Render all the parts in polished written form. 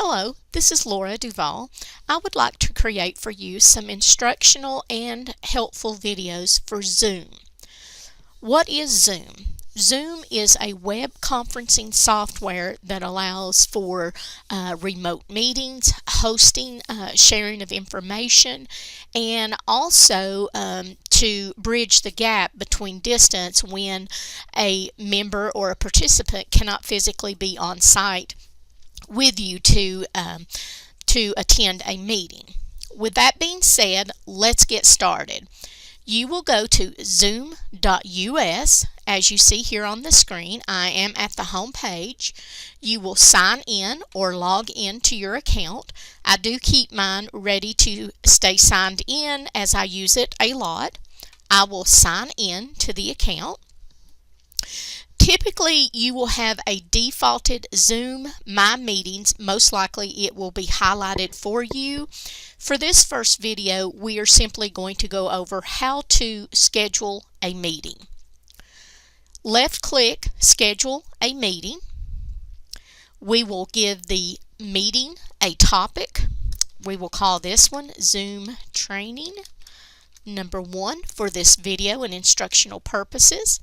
Hello, this is Laura Duval. I would like to create for you some instructional and helpful videos for Zoom. What is Zoom? Zoom is a web conferencing software that allows for remote meetings, hosting, sharing of information, and also to bridge the gap between distance when a member or a participant cannot physically be on site with you to attend a meeting. With that being said, let's get started. You will go to zoom.us. As you see here on the screen, I am at the home page. You will sign in or log in to your account. I do keep mine ready to stay signed in as I use it a lot. I will sign in to the account. Typically, you will have a defaulted Zoom My Meetings. Most likely it will be highlighted for you. For this first video, we are simply going to go over how to schedule a meeting. Left click Schedule a Meeting. We will give the meeting a topic. We will call this one Zoom Training Number 1 for this video and instructional purposes.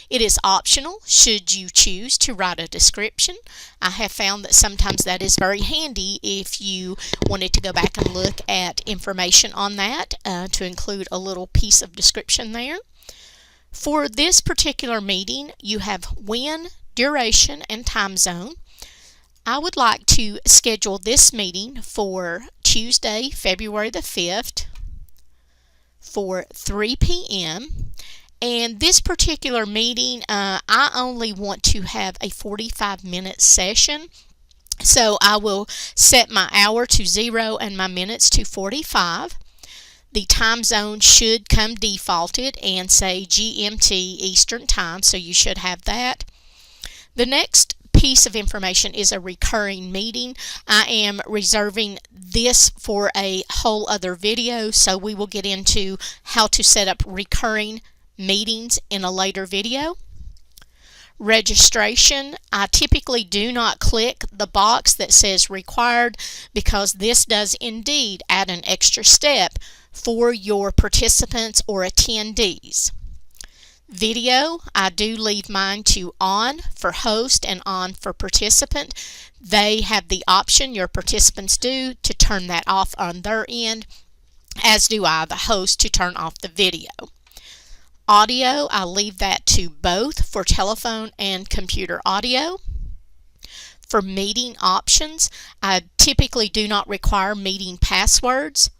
It is optional should you choose to write a description. I have found that sometimes that is very handy if you wanted to go back and look at information on that to include a little piece of description there. For this particular meeting, you have when, duration, and time zone. I would like to schedule this meeting for Tuesday, February the 5th, for 3 p.m. and this particular meeting I only want to have a 45-minute session, so I will set my hour to 0 and my minutes to 45. The time zone should come defaulted and say GMT Eastern Time, so you should have that. The next piece of information is a recurring meeting. I am reserving this for a whole other video, so we will get into how to set up recurring meetings in a later video. Registration, I typically do not click the box that says required because this does indeed add an extra step for your participants or attendees. Video, I do leave mine to on for host and on for participant. They have the option, your participants do, to turn that off on their end, as do I, the host, to turn off the video. Audio, I leave that to both for telephone and computer audio. For meeting options, I typically do not require meeting passwords.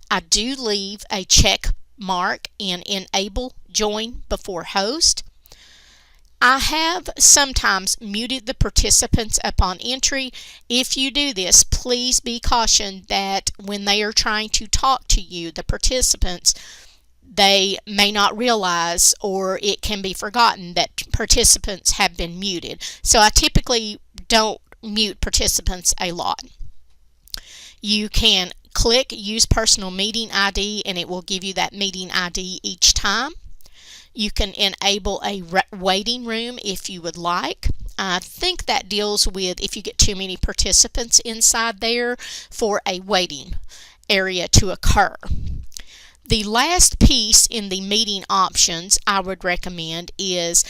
I do leave a check mark and enable join before host. I have sometimes muted the participants upon entry. If you do this, please be cautioned that when they are trying to talk to you, the participants, they may not realize or it can be forgotten that participants have been muted. So I typically don't mute participants a lot. You can click Use Personal Meeting ID and it will give you that meeting ID each time. You can enable a waiting room if you would like. I think that deals with if you get too many participants inside there for a waiting area to occur. The last piece in the meeting options I would recommend is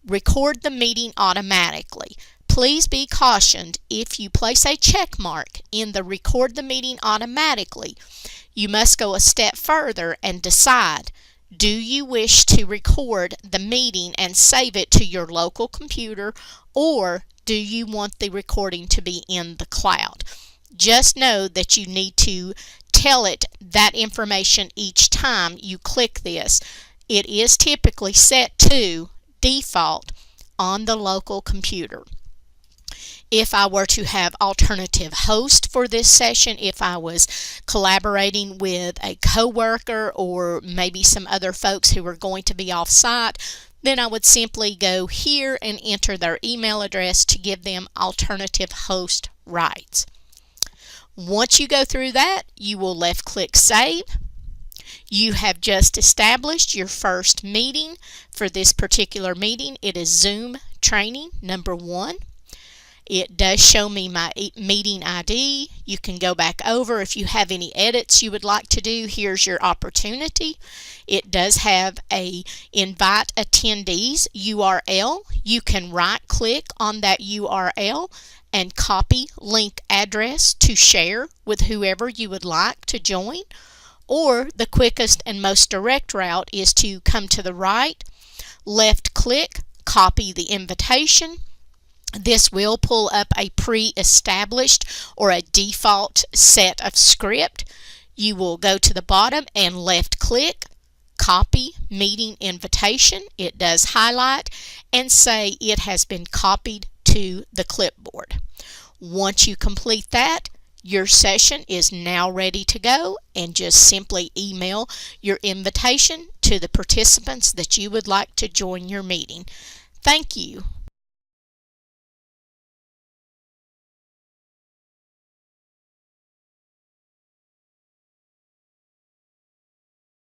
record the meeting automatically. Please be cautioned if you place a check mark in the record the meeting automatically, you must go a step further and decide, do you wish to record the meeting and save it to your local computer, or do you want the recording to be in the cloud? Just know that you need to tell it that information each time you click this. It is typically set to default on the local computer. If I were to have alternative host for this session, if I was collaborating with a coworker or maybe some other folks who are going to be off site, then I would simply go here and enter their email address to give them alternative host rights. Once you go through that, you will left click Save. You have just established your first meeting. For this particular meeting, it is Zoom Training Number 1. It does show me my meeting ID. You can go back over. If you have any edits you would like to do, here's your opportunity. It does have a invite attendees URL. You can right click on that URL and copy link address to share with whoever you would like to join. Or the quickest and most direct route is to come to the right, left click, copy the invitation. This will pull up a pre-established or a default set of script. You will go to the bottom and left click, copy meeting invitation. It does highlight and say it has been copied to the clipboard. Once you complete that, your session is now ready to go, and just simply email your invitation to the participants that you would like to join your meeting. Thank you.